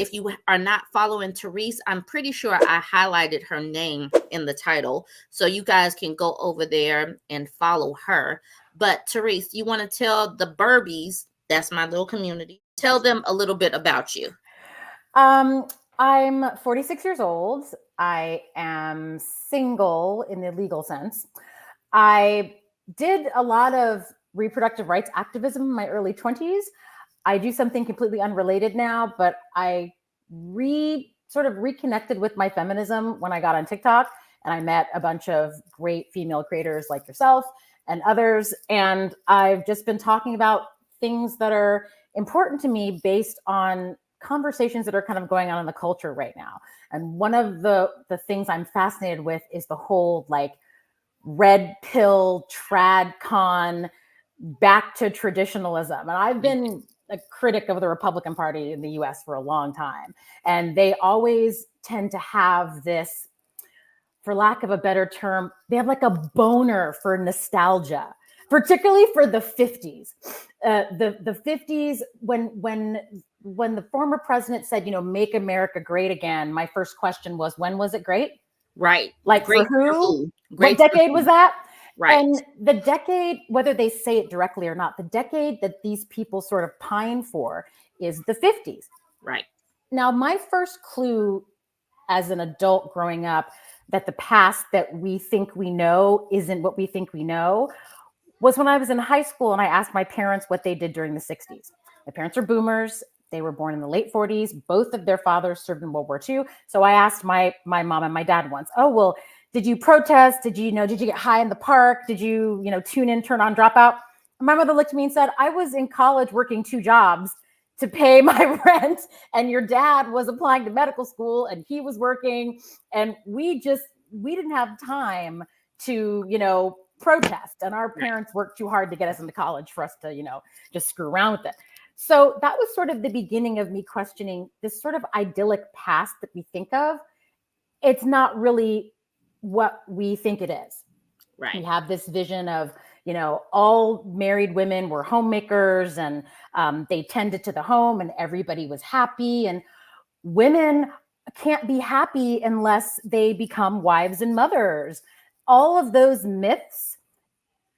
if you are not following Therese, I'm pretty sure I highlighted her name in the title. So you guys can go over there and follow her. But Therese, you want to tell the Burbies, that's my little community, tell them a little bit about you. I'm 46 years old. I am single in the legal sense. I did a lot of reproductive rights activism in my early 20s. I do something completely unrelated now, but I sort of reconnected with my feminism when I got on TikTok, and I met a bunch of great female creators like yourself and others. And I've just been talking about things that are important to me based on conversations that are kind of going on in the culture right now. And one of the things I'm fascinated with is the whole like red pill trad con back to traditionalism. And I've been a critic of the Republican Party in the US for a long time. And they always tend to have this, for lack of a better term, they have like a boner for nostalgia, particularly for the 50s. The 50s, when the former president said, make America great again, my first question was, when was it great? Right. Like great for who? Great what decade was that? Right. And the decade, whether they say it directly or not, the decade that these people sort of pine for is the 50s. Right. Now, my first clue as an adult growing up that the past that we think we know isn't what we think we know was when I was in high school and I asked my parents what they did during the 60s. My parents are boomers. They were born in the late 40s. Both of their fathers served in World War II. So I asked my mom and my dad once, oh, well, did you protest? Did you get high in the park? Did you, tune in, turn on, drop out? And my mother looked at me and said, I was in college working 2 jobs to pay my rent. And your dad was applying to medical school and he was working. And we didn't have time to, protest. And our parents worked too hard to get us into college for us to, just screw around with it. So that was sort of the beginning of me questioning this sort of idyllic past that we think of. It's not really what we think it is. Right. We have this vision of, all married women were homemakers and they tended to the home and everybody was happy. And women can't be happy unless they become wives and mothers. All of those myths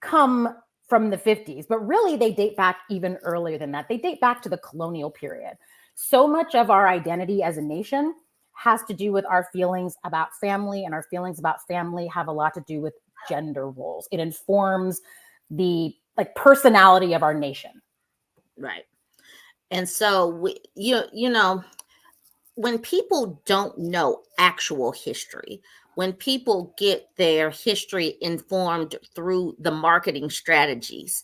come from the 50s, but really they date back even earlier than that. They date back to the colonial period. So much of our identity as a nation has to do with our feelings about family, and our feelings about family have a lot to do with gender roles. It informs the personality of our nation. Right. And so when people don't know actual history, when people get their history informed through the marketing strategies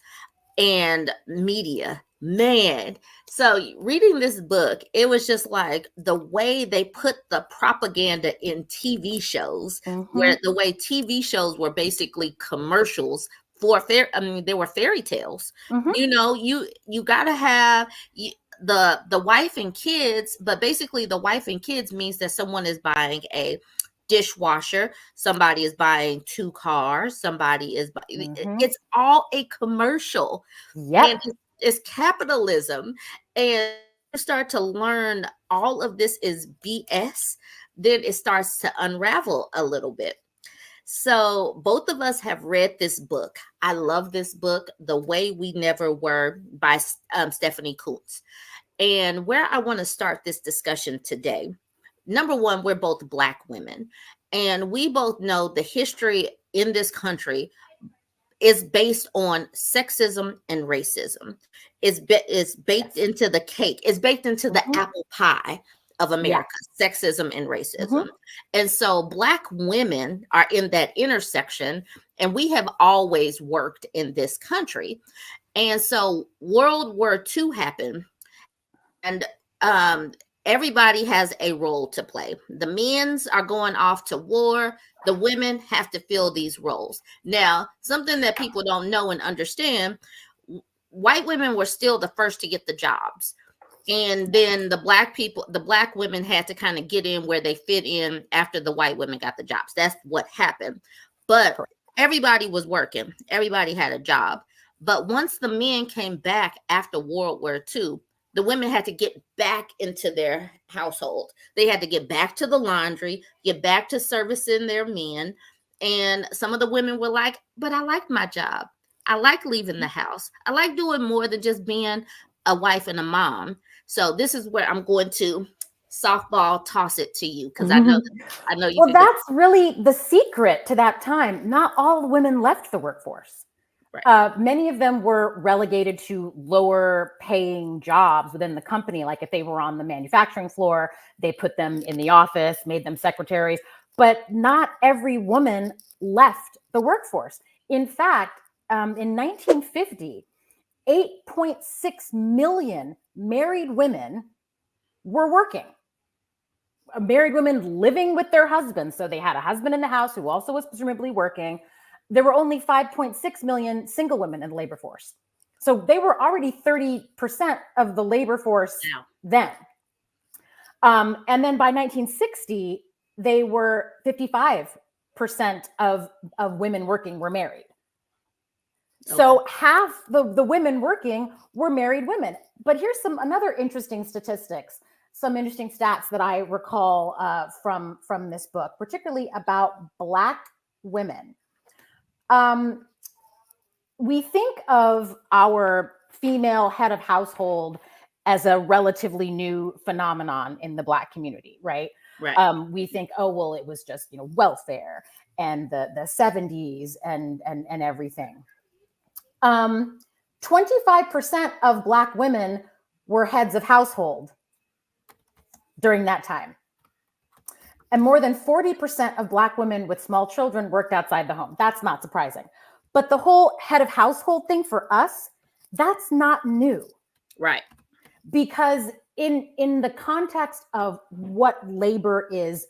and media, man. So reading this book, it was just like the way they put the propaganda in TV shows, where the way TV shows were basically commercials for they were fairy tales. You got to have the wife and kids, but basically the wife and kids means that someone is buying a dishwasher, somebody is buying 2 cars, somebody is it's all a commercial. And it's capitalism. And you start to learn all of this is BS, then it starts to unravel a little bit. So both of us have read this book. I love this book, The Way We Never Were by Stephanie Coontz. And where I want to start this discussion today, number one, we're both Black women, and we both know the history in this country is based on sexism and racism. It's baked into the cake. It's baked into the apple pie of America, sexism and racism. And so Black women are in that intersection, and we have always worked in this country. And so World War II happened, and everybody has a role to play. The men's are going off to war. The women have to fill these roles. Now, something that people don't know and understand, white women were still the first to get the jobs. And then the Black women had to kind of get in where they fit in after the white women got the jobs. That's what happened. But everybody was working. Everybody had a job. But once the men came back after World War II, The women had to get back into their household. They had to get back to the laundry, get back to servicing their men. And some of the women were like, but I like my job. I like leaving the house. I like doing more than just being a wife and a mom. So this is where I'm going to softball toss it to you, because I know you Well, could go. that's really the secret to that time. Not all women left the workforce. Right. Many of them were relegated to lower paying jobs within the company. Like if they were on the manufacturing floor, they put them in the office, made them secretaries. But not every woman left the workforce. In fact, in 1950, 8.6 million married women were working. Married women living with their husbands. So they had a husband in the house who also was presumably working. There were only 5.6 million single women in the labor force. So they were already 30% of the labor force then. And then by 1960, they were 55% of women working were married. So half the women working were married women. But here's another interesting statistics, some interesting stats that I recall from this book, particularly about Black women. We think of our female head of household as a relatively new phenomenon in the Black community, right? Right. We think, oh, well, it was just, welfare and the 70s and everything. 25% of Black women were heads of household during that time. And more than 40% of Black women with small children worked outside the home. That's not surprising. But the whole head of household thing for us, that's not new. Right. Because in the context of what labor is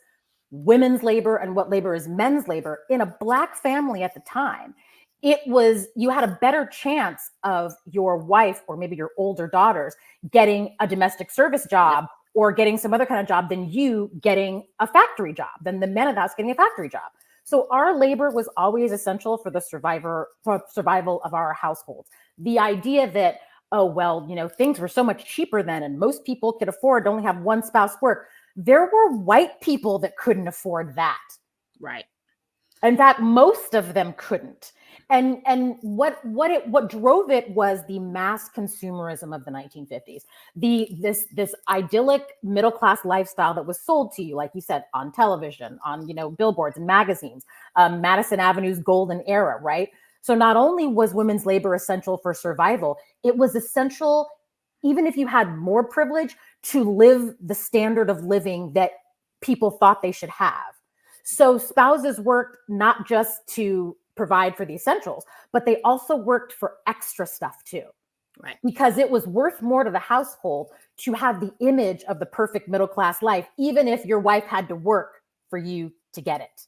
women's labor and what labor is men's labor, in a Black family at the time, it was, you had a better chance of your wife or maybe your older daughters getting a domestic service job or getting some other kind of job than you getting a factory job, than the men of the house getting a factory job. So our labor was always essential for the survival of our households. The idea that, oh, well, things were so much cheaper then and most people could afford to only have one spouse work. There were white people that couldn't afford that. Right. In fact, most of them couldn't. And what drove it was the mass consumerism of the 1950s. This idyllic middle class lifestyle that was sold to you, like you said, on television, on billboards and magazines, Madison Avenue's golden era, right? So not only was women's labor essential for survival, it was essential, even if you had more privilege, to live the standard of living that people thought they should have. So spouses worked not just to provide for the essentials, but they also worked for extra stuff too. Right. Because it was worth more to the household to have the image of the perfect middle class life, even if your wife had to work for you to get it.